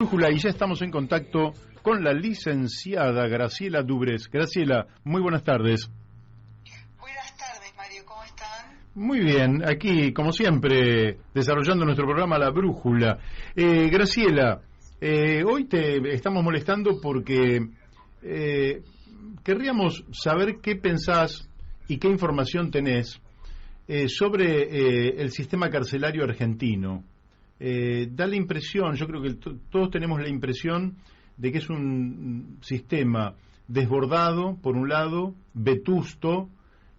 Brújula y ya estamos en contacto con la licenciada Graciela Dubres. Graciela, muy buenas tardes. Buenas tardes, Mario, ¿cómo están? Muy bien, aquí como siempre desarrollando nuestro programa La Brújula. Graciela, hoy te estamos molestando porque querríamos saber qué pensás y qué información tenés sobre el sistema carcelario argentino. Da la impresión, yo creo que todos tenemos la impresión de que es un sistema desbordado, por un lado, vetusto,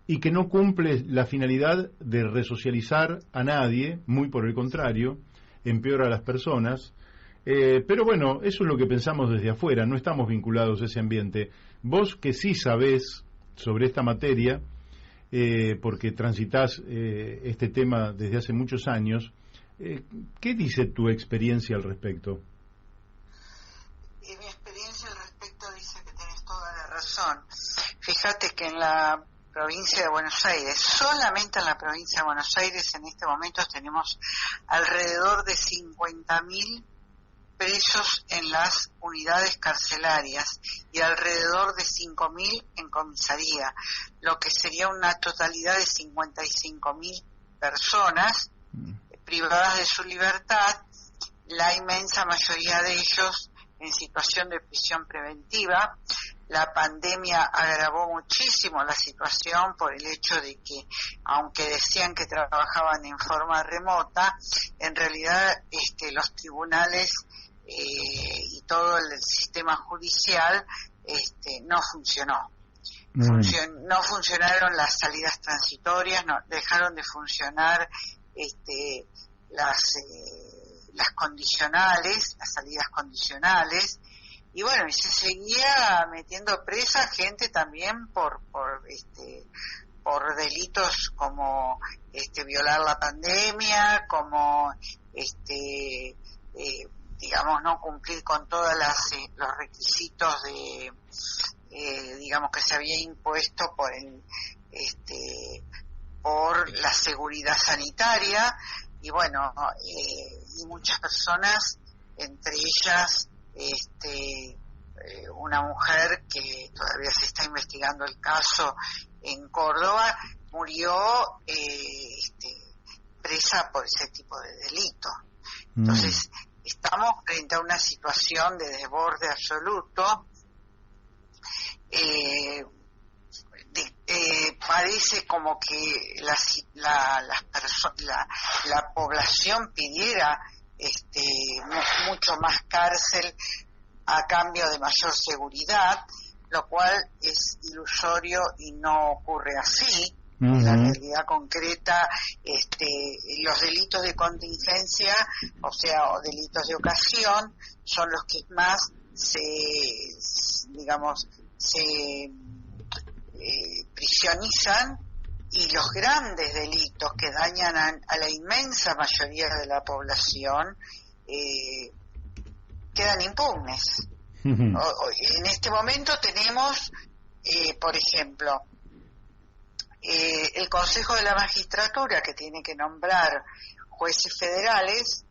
y que no cumple la finalidad de resocializar a nadie, muy por el contrario, empeora a las personas. Pero bueno, eso es lo que pensamos desde afuera, no estamos vinculados a ese ambiente. Vos que sí sabés sobre esta materia, porque transitás este tema desde hace muchos años, ¿qué dice tu experiencia al respecto? Mi experiencia al respecto dice que tenés toda la razón. Fíjate que en la provincia de Buenos Aires, solamente en la provincia de Buenos Aires en este momento tenemos alrededor de 50.000 presos en las unidades carcelarias y alrededor de 5.000 en comisaría, lo que sería una totalidad de 55.000 personas privadas de su libertad, la inmensa mayoría de ellos en situación de prisión preventiva. La pandemia agravó muchísimo la situación por el hecho de que, aunque decían que trabajaban en forma remota, en realidad los tribunales y todo el sistema judicial no funcionó. No funcionaron las salidas transitorias, no dejaron de funcionar las condicionales, las salidas condicionales, y bueno, y se seguía metiendo presa gente también por delitos como violar la pandemia, como digamos no cumplir con todas los requisitos de digamos que se había impuesto por la seguridad sanitaria, y bueno, y muchas personas, entre ellas una mujer que todavía se está investigando el caso en Córdoba, murió presa por ese tipo de delito. Entonces, estamos frente a una situación de desborde absoluto. Parece como que la población pidiera mucho más cárcel a cambio de mayor seguridad, lo cual es ilusorio y no ocurre así. En la realidad concreta, los delitos de contingencia, o delitos de ocasión, son los que más se prisionizan, y los grandes delitos que dañan a la inmensa mayoría de la población quedan impunes. En este momento tenemos, por ejemplo, el Consejo de la Magistratura, que tiene que nombrar jueces federales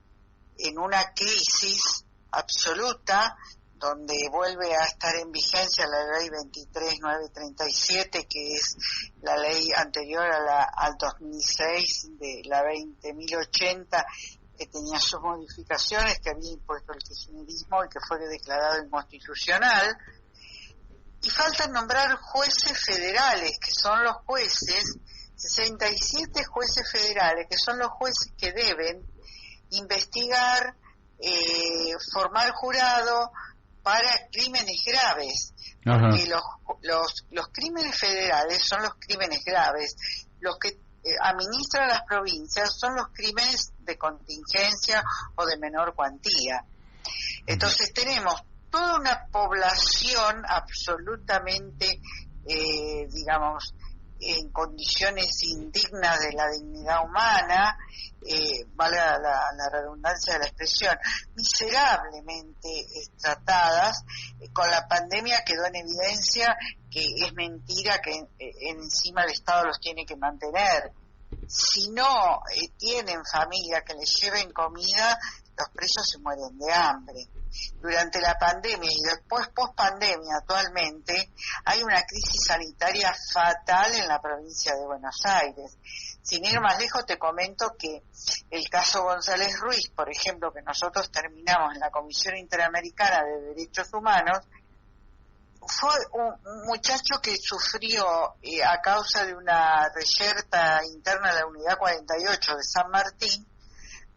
en una crisis absoluta, donde vuelve a estar en vigencia la ley 23937, que es la ley anterior al 2006 de la 20.080, que tenía sus modificaciones, que había impuesto el kirchnerismo y que fue declarado inconstitucional. Y faltan nombrar jueces federales, que son los jueces, 67 jueces federales, que son los jueces que deben investigar, formar jurado para crímenes graves. Porque los crímenes federales son los crímenes graves. Los que administran las provincias son los crímenes de contingencia o de menor cuantía. Entonces tenemos toda una población absolutamente, en condiciones indignas de la dignidad humana, vale la redundancia de la expresión, miserablemente tratadas. Con la pandemia quedó en evidencia que es mentira que encima el Estado los tiene que mantener. Si no tienen familia que les lleven comida, los presos se mueren de hambre. Durante la pandemia y después post-pandemia actualmente hay una crisis sanitaria fatal en la provincia de Buenos Aires. Sin ir más lejos, te comento que el caso González Ruiz, por ejemplo, que nosotros terminamos en la Comisión Interamericana de Derechos Humanos, fue un muchacho que sufrió a causa de una reyerta interna de la Unidad 48 de San Martín,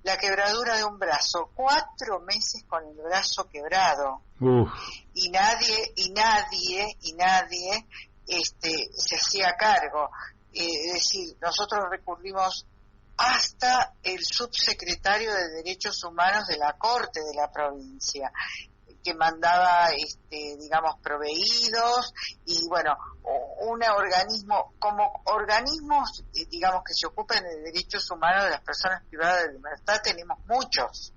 la quebradura de un brazo, 4 meses con el brazo quebrado. Y nadie se hacía cargo. Es decir, nosotros recurrimos hasta el subsecretario de Derechos Humanos de la Corte de la provincia, que mandaba, proveídos, y bueno, como organismos, digamos, que se ocupen de derechos humanos de las personas privadas de libertad, tenemos muchos.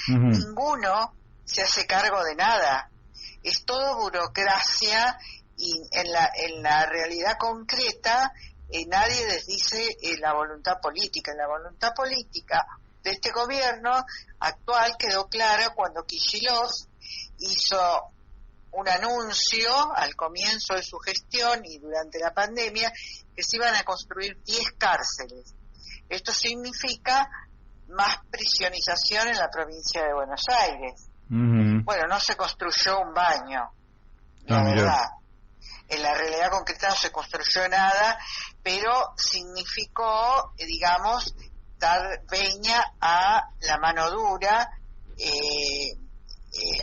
Ninguno se hace cargo de nada. Es todo burocracia, y en la realidad concreta nadie les dice la voluntad política. La voluntad política de este gobierno actual quedó clara cuando Kicillof hizo un anuncio al comienzo de su gestión y durante la pandemia que se iban a construir 10 cárceles. Esto significa más prisionización en la provincia de Buenos Aires. Bueno, no se construyó un baño, la verdad. En la realidad concreta no se construyó nada, pero significó, dar veña a la mano dura.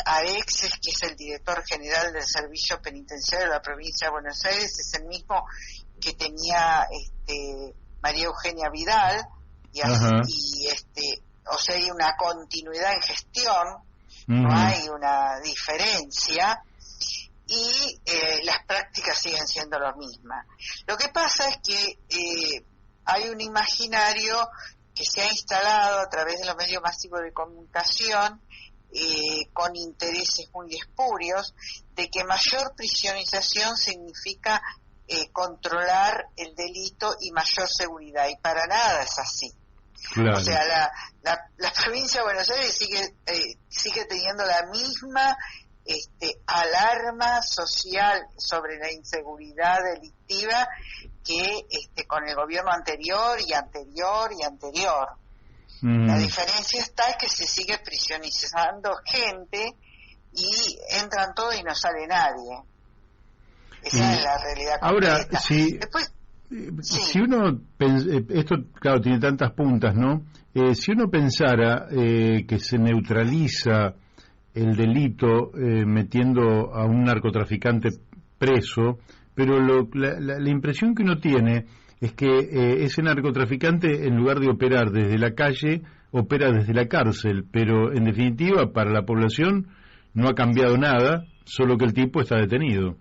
Alexis, que es el director general del Servicio Penitenciario de la provincia de Buenos Aires, es el mismo que tenía María Eugenia Vidal, o sea, hay una continuidad en gestión, no hay una diferencia, y las prácticas siguen siendo las mismas. Lo que pasa es que hay un imaginario que se ha instalado a través de los medios masivos de comunicación, con intereses muy espurios, de que mayor prisionización significa controlar el delito y mayor seguridad, y para nada es así. Claro. O sea, la provincia de Buenos Aires sigue teniendo la misma alarma social sobre la inseguridad delictiva que con el gobierno anterior y anterior y anterior. La diferencia está que se sigue prisionizando gente y entran todos y no sale nadie. Esa es la realidad completa. Ahora, si uno esto claro tiene tantas puntas, ¿no? Si uno pensara que se neutraliza el delito metiendo a un narcotraficante preso, pero la impresión que uno tiene es que ese narcotraficante, en lugar de operar desde la calle, opera desde la cárcel, pero en definitiva para la población no ha cambiado nada, solo que el tipo está detenido.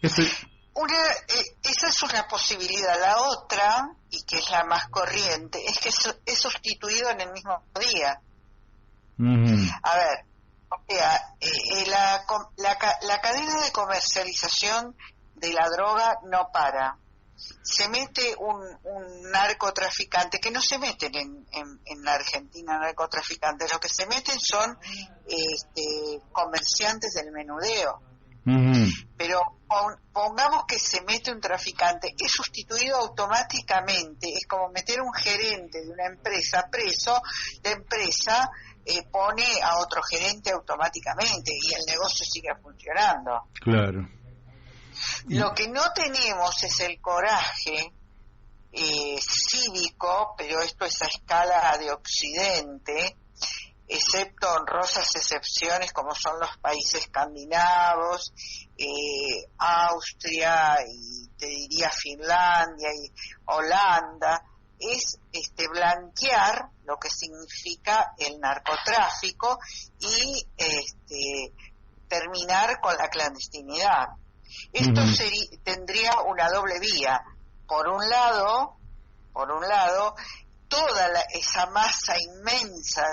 Esa es una posibilidad. La otra, y que es la más corriente, es que es sustituido en el mismo día. A ver, la cadena de comercialización de la droga no para. Se mete un narcotraficante, que no se meten en la Argentina narcotraficantes, lo que se meten son comerciantes del menudeo. Pero pongamos que se mete un traficante, es sustituido automáticamente. Es como meter un gerente de una empresa preso, la empresa pone a otro gerente automáticamente y el negocio sigue funcionando. Claro. Lo que no tenemos es el coraje cívico, pero esto es a escala de Occidente, excepto honrosas excepciones como son los países escandinavos, Austria y te diría Finlandia y Holanda, es blanquear lo que significa el narcotráfico y terminar con la clandestinidad. Esto tendría una doble vía. Por un lado, toda esa masa inmensa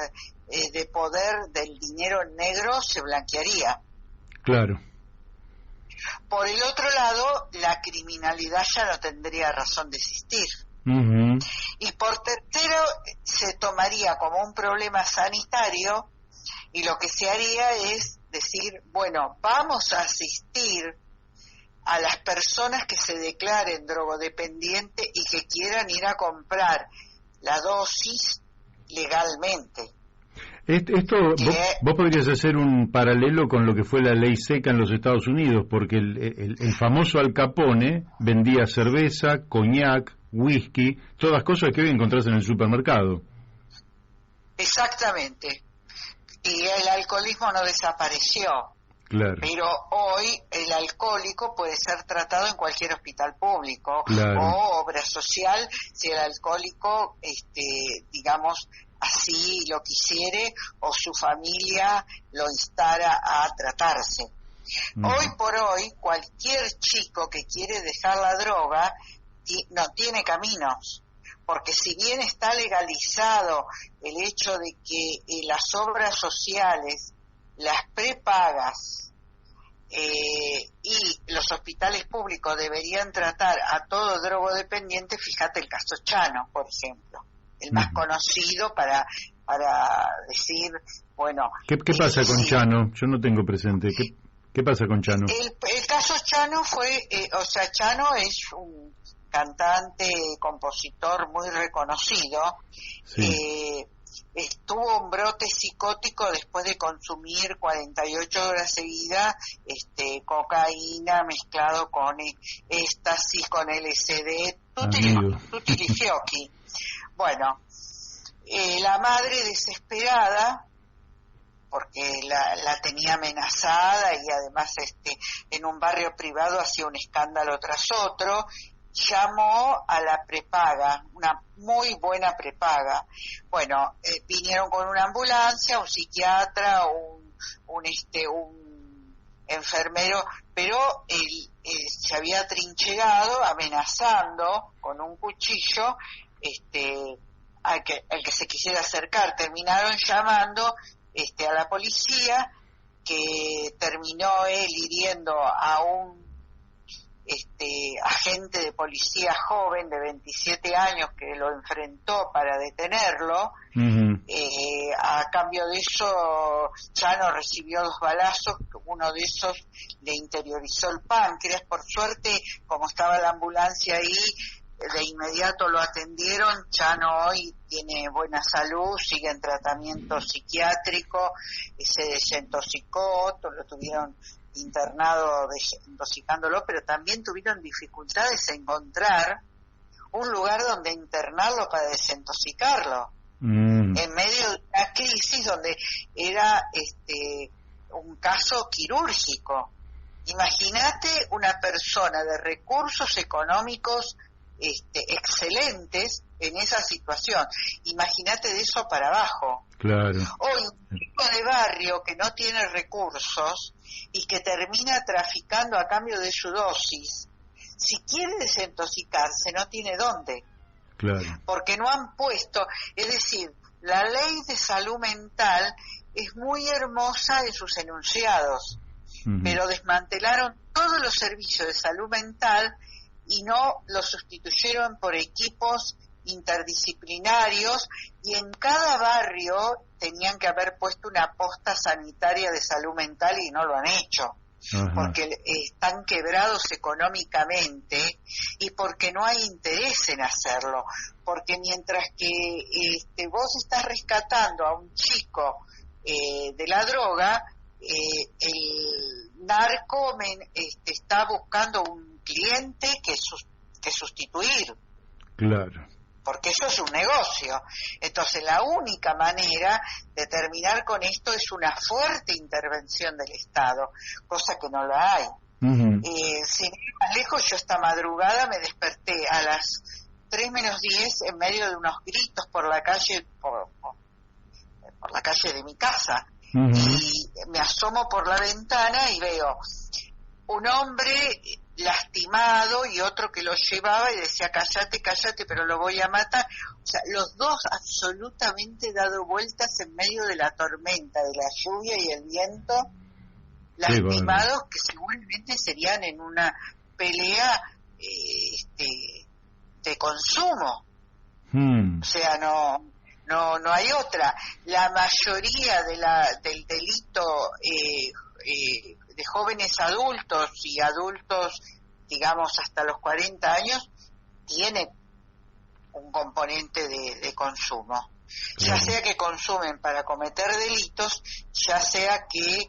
de poder del dinero negro se blanquearía. Claro. Por el otro lado, la criminalidad ya no tendría razón de existir. Y por tercero, se tomaría como un problema sanitario y lo que se haría es decir, bueno, vamos a asistir a las personas que se declaren drogodependientes y que quieran ir a comprar la dosis legalmente. Esto, vos podrías hacer un paralelo con lo que fue la ley seca en los Estados Unidos, porque el famoso Al Capone vendía cerveza, coñac, whisky, todas cosas que hoy encontrás en el supermercado. Exactamente. Y el alcoholismo no desapareció. Claro. Pero hoy el alcohólico puede ser tratado en cualquier hospital público, claro, o obra social si el alcohólico, digamos, así lo quisiere o su familia lo instara a tratarse. Hoy por hoy, cualquier chico que quiere dejar la droga no tiene caminos, porque si bien está legalizado el hecho de que las obras sociales, las prepagas y los hospitales públicos deberían tratar a todo drogodependiente, fíjate el caso Chano, por ejemplo, el más conocido para decir, bueno... ¿Qué pasa con Chano? Yo no tengo presente. ¿Qué pasa con Chano? El caso Chano fue, Chano es un cantante, compositor muy reconocido, sí. Estuvo un brote psicótico después de consumir 48 horas seguidas cocaína mezclado con éxtasis, con LSD, tutti li fiocchi. Bueno, la madre desesperada, porque la tenía amenazada y además en un barrio privado hacía un escándalo tras otro, llamó a la prepaga, una muy buena prepaga. Bueno, vinieron con una ambulancia, un psiquiatra, un enfermero, pero él se había trincherado amenazando con un cuchillo al que se quisiera acercar. Terminaron llamando a la policía, que terminó él hiriendo a un agente de policía joven de 27 años que lo enfrentó para detenerlo. A cambio de eso, Chano recibió 2 balazos, uno de esos le interiorizó el páncreas. Por suerte, como estaba la ambulancia ahí, de inmediato lo atendieron. Chano hoy tiene buena salud, sigue en tratamiento psiquiátrico, se desintoxicó, lo tuvieron internado desintoxicándolo, pero también tuvieron dificultades en encontrar un lugar donde internarlo para desintoxicarlo, en medio de una crisis donde era un caso quirúrgico. Imagínate una persona de recursos económicos excelentes en esa situación. Imagínate de eso para abajo. Claro. Hoy un chico de barrio que no tiene recursos y que termina traficando a cambio de su dosis, si quiere desintoxicarse no tiene dónde. Claro. Porque no han puesto, es decir, la ley de salud mental es muy hermosa en sus enunciados, pero desmantelaron todos los servicios de salud mental y no los sustituyeron por equipos interdisciplinarios, y en cada barrio tenían que haber puesto una posta sanitaria de salud mental y no lo han hecho. Porque están quebrados económicamente y porque no hay interés en hacerlo, porque mientras que vos estás rescatando a un chico de la droga, el narco está buscando un cliente que sustituir. Claro. Porque eso es un negocio. Entonces la única manera de terminar con esto es una fuerte intervención del Estado, cosa que no la hay. Sin ir más lejos, yo esta madrugada me desperté a las 3 menos 10 en medio de unos gritos por la calle, por la calle de mi casa, y me asomo por la ventana y veo un hombre lastimado y otro que lo llevaba y decía cállate, pero lo voy a matar. O sea, los dos absolutamente dado vueltas en medio de la tormenta, de la lluvia y el viento, lastimados, que seguramente serían en una pelea de consumo. O sea, no hay otra. La mayoría del delito de jóvenes adultos y adultos, digamos, hasta los 40 años, tiene un componente de consumo. Ya sea que consumen para cometer delitos, ya sea que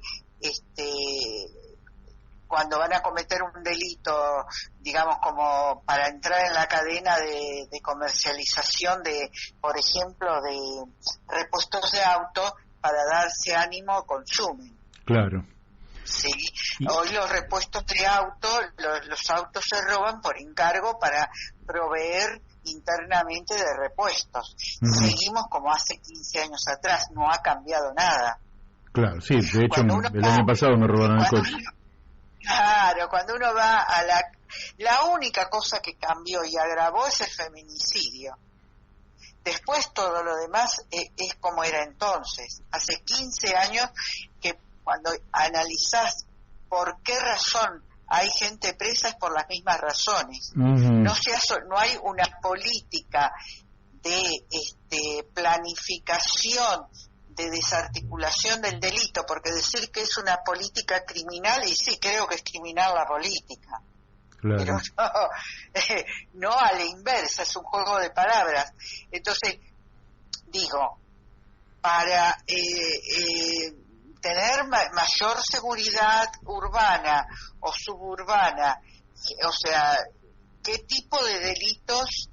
cuando van a cometer un delito, digamos, como para entrar en la cadena de comercialización de, por ejemplo, de repuestos de auto, para darse ánimo, consumen. Claro. Sí, hoy los repuestos de auto, los autos se roban por encargo para proveer internamente de repuestos. Seguimos como hace 15 años atrás, no ha cambiado nada. Claro, sí, de hecho el año pasado me robaron el coche. Claro, cuando uno va a la única cosa que cambió y agravó es el feminicidio. Después todo lo demás es como era entonces. Hace 15 años que cuando analizás por qué razón hay gente presa es por las mismas razones. No hay una política de planificación, de desarticulación del delito, porque decir que es una política criminal, y sí, creo que es criminal la política, claro, pero no a la inversa, es un juego de palabras. Entonces, digo, para tener mayor seguridad urbana o suburbana, o sea, qué tipo de delitos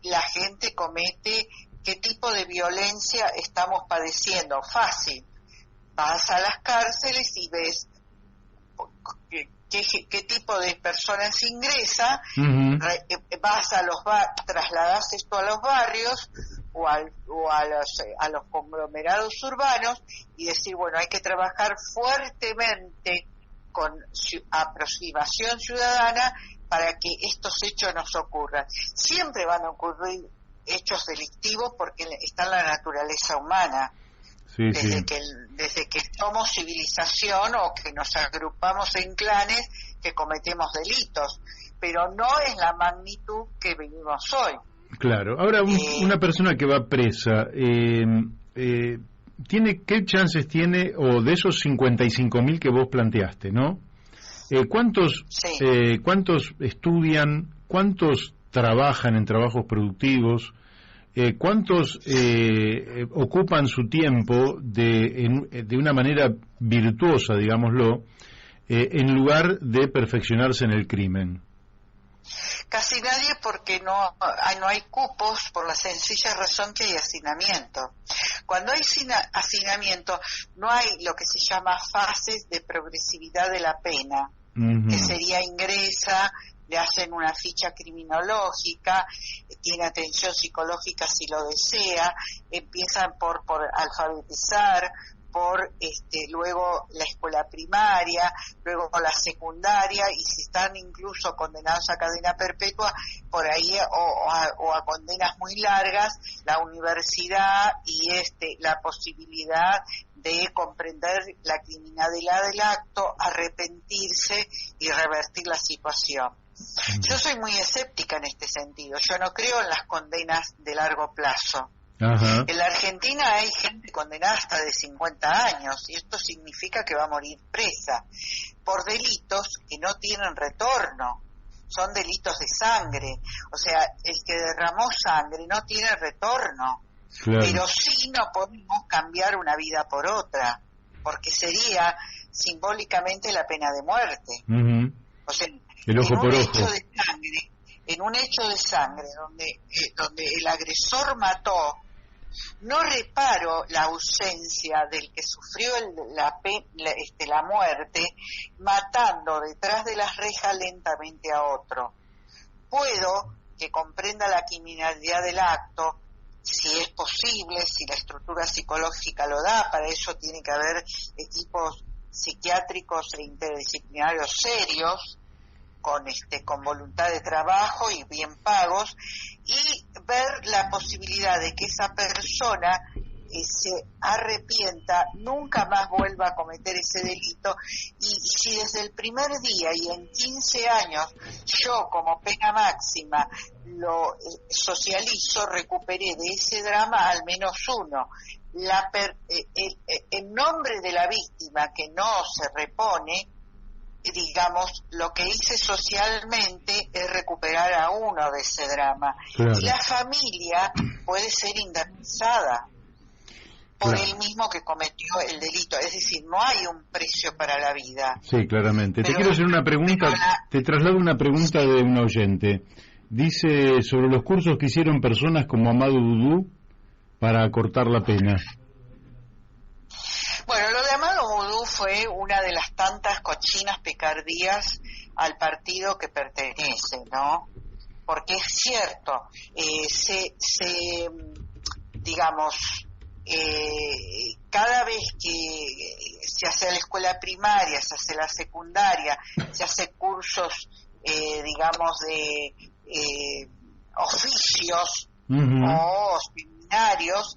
la gente comete, qué tipo de violencia estamos padeciendo. Fácil, vas a las cárceles y ves qué tipo de personas ingresa, vas a trasladas esto a los barrios o a los conglomerados urbanos y decir, bueno, hay que trabajar fuertemente con aproximación ciudadana para que estos hechos nos ocurran. Siempre van a ocurrir hechos delictivos porque está en la naturaleza humana. Desde que somos civilización o que nos agrupamos en clanes que cometemos delitos, pero no es la magnitud que vivimos hoy. Claro. Ahora, una persona que va presa, ¿qué chances tiene, o de esos 55.000 que vos planteaste, ¿no? ¿Cuántos estudian, cuántos trabajan en trabajos productivos? ¿Cuántos ocupan su tiempo de una manera virtuosa, digámoslo, en lugar de perfeccionarse en el crimen? Casi nadie, porque no hay cupos, por la sencilla razón que hay hacinamiento. Cuando hay hacinamiento, no hay lo que se llama fases de progresividad de la pena, que sería ingresa, le hacen una ficha criminológica, tiene atención psicológica si lo desea, empiezan por alfabetizar, por luego la escuela primaria, luego la secundaria, y si están incluso condenados a cadena perpetua, por ahí o a condenas muy largas, la universidad y la posibilidad de comprender la criminalidad del acto, arrepentirse y revertir la situación. Yo soy muy escéptica en este sentido. Yo no creo en las condenas de largo plazo. Ajá. En la Argentina hay gente condenada hasta de 50 años y esto significa que va a morir presa por delitos que no tienen retorno. Son delitos de sangre. O sea, el que derramó sangre no tiene retorno. Claro. Pero sí no podemos cambiar una vida por otra, porque sería simbólicamente la pena de muerte. O sea, el ojo por ojo. En un hecho de sangre donde el agresor mató, no reparo la ausencia del que sufrió la muerte matando detrás de las rejas lentamente a otro. Puedo que comprenda la criminalidad del acto, si es posible, si la estructura psicológica lo da. Para eso tiene que haber equipos psiquiátricos e interdisciplinarios serios, con voluntad de trabajo y bien pagos, y ver la posibilidad de que esa persona se arrepienta, nunca más vuelva a cometer ese delito, y si desde el primer día y en 15 años yo como pena máxima lo socializo, recuperé de ese drama al menos uno. En nombre de la víctima que no se repone, digamos, lo que hice socialmente es recuperar a uno de ese drama. Claro. Y la familia puede ser indemnizada por él mismo que cometió el delito. Es decir, no hay un precio para la vida. Sí, claramente. Te quiero hacer una pregunta, te traslado una pregunta de un oyente. Dice sobre los cursos que hicieron personas como Amado Vudú para acortar la pena. Bueno, lo de Amado Vudú fue una de las tantas cochinas picardías al partido que pertenece, ¿no? Porque es cierto, digamos, cada vez que se hace la escuela primaria, se hace la secundaria, se hace cursos, digamos, de oficios o seminarios,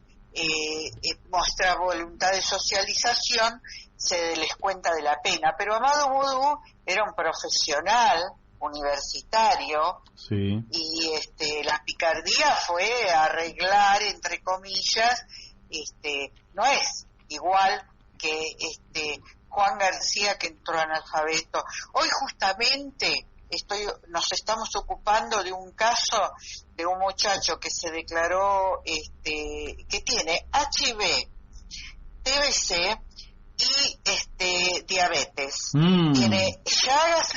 muestra voluntad de socialización, se les cuenta de la pena. Pero Amado Vudú era un profesional universitario, sí. Y la picardía fue arreglar, entre comillas, no es igual que Juan García, que entró analfabeto. Hoy justamente nos estamos ocupando de un caso de un muchacho que se declaró que tiene HIV, TBC y diabetes. Tiene llagas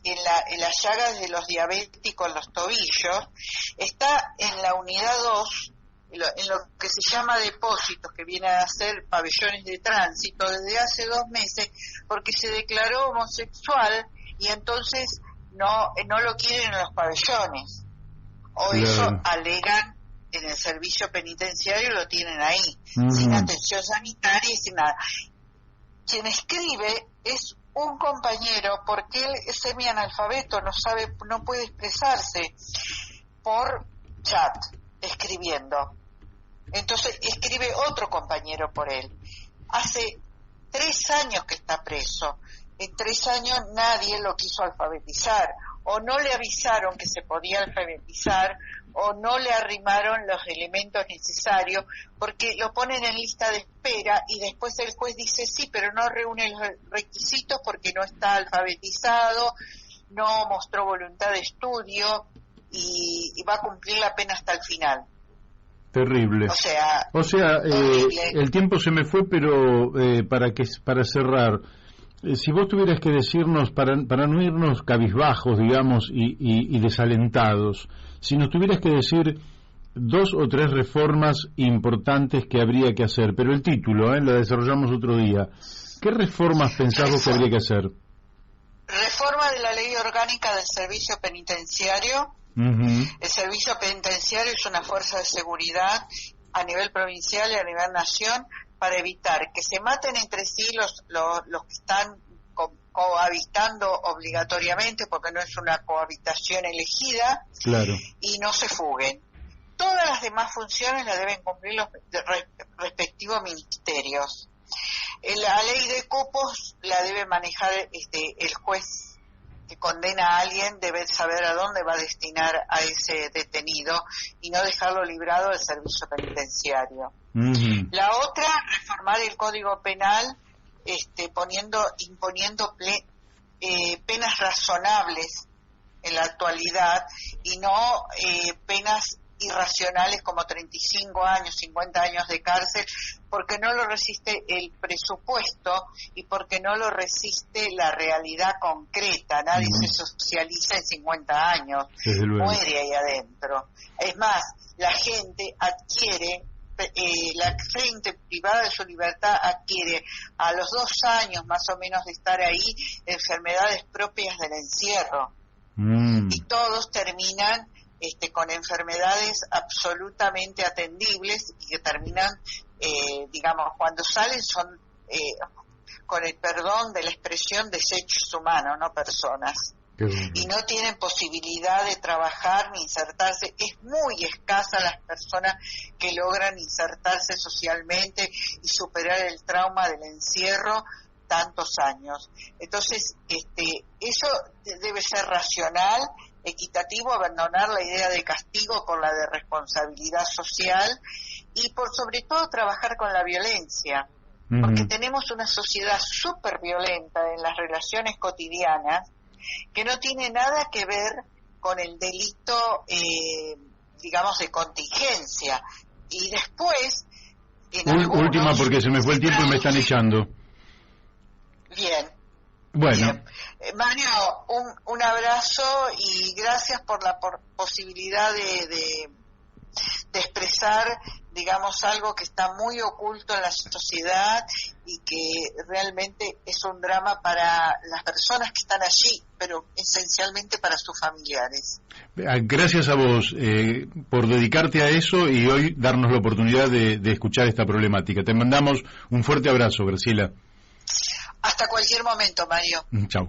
en las llagas de los diabéticos en los tobillos. Está en la unidad 2, en lo que se llama depósitos, que viene a ser pabellones de tránsito, desde hace 2 meses, porque se declaró homosexual y entonces no lo quieren en los pabellones, o claro. Eso alegan en el servicio penitenciario, lo tienen ahí, sin atención sanitaria y sin nada. Quien escribe es un compañero, porque él es semianalfabeto, no puede expresarse por chat, escribiendo. Entonces escribe otro compañero por él. Hace 3 años que está preso. En 3 años nadie lo quiso alfabetizar, o no le avisaron que se podía alfabetizar, o no le arrimaron los elementos necesarios, porque lo ponen en lista de espera y después el juez dice sí, pero no reúne los requisitos porque no está alfabetizado, no mostró voluntad de estudio y va a cumplir la pena hasta el final. Terrible. O sea, el tiempo se me fue, pero para cerrar, si vos tuvieras que decirnos, para no irnos cabizbajos, digamos, y desalentados, si nos tuvieras que decir 2 o 3 reformas importantes que habría que hacer, pero el título, la desarrollamos otro día, ¿qué reformas pensás vos que habría que hacer? Reforma de la ley orgánica del servicio penitenciario. El servicio penitenciario es una fuerza de seguridad a nivel provincial y a nivel nación, para evitar que se maten entre sí los que están cohabitando obligatoriamente, porque no es una cohabitación elegida, claro. Y no se fuguen. Todas las demás funciones las deben cumplir los respectivos ministerios. La ley de cupos la debe manejar el juez que condena a alguien, debe saber a dónde va a destinar a ese detenido y no dejarlo librado del servicio penitenciario. La otra, reformar el Código Penal, imponiendo penas razonables en la actualidad y no penas irracionales como 35 años, 50 años de cárcel, porque no lo resiste el presupuesto y porque no lo resiste la realidad concreta. Nadie se socializa en 50 años, muere ahí adentro. Es más, la gente adquiere, la gente privada de su libertad adquiere a los 2 años más o menos de estar ahí enfermedades propias del encierro, y todos terminan con enfermedades absolutamente atendibles y que terminan, digamos, cuando salen son, con el perdón de la expresión, desechos humanos, no personas. y no tienen posibilidad de trabajar ni insertarse. Es muy escasa las personas que logran insertarse socialmente y superar el trauma del encierro tantos años. Entonces, eso debe ser racional, equitativo, abandonar la idea de castigo por la de responsabilidad social y por sobre todo trabajar con la violencia, porque tenemos una sociedad súper violenta en las relaciones cotidianas que no tiene nada que ver con el delito, digamos, de contingencia. Y después... Última, porque se me fue el tiempo y me están echando. Bien. Bueno. Bien. Mario, un abrazo y gracias por la posibilidad de expresar, digamos, algo que está muy oculto en la sociedad y que realmente es un drama para las personas que están allí, pero esencialmente para sus familiares. Gracias a vos por dedicarte a eso y hoy darnos la oportunidad de escuchar esta problemática. Te mandamos un fuerte abrazo, Graciela. Hasta cualquier momento, Mario. Chau.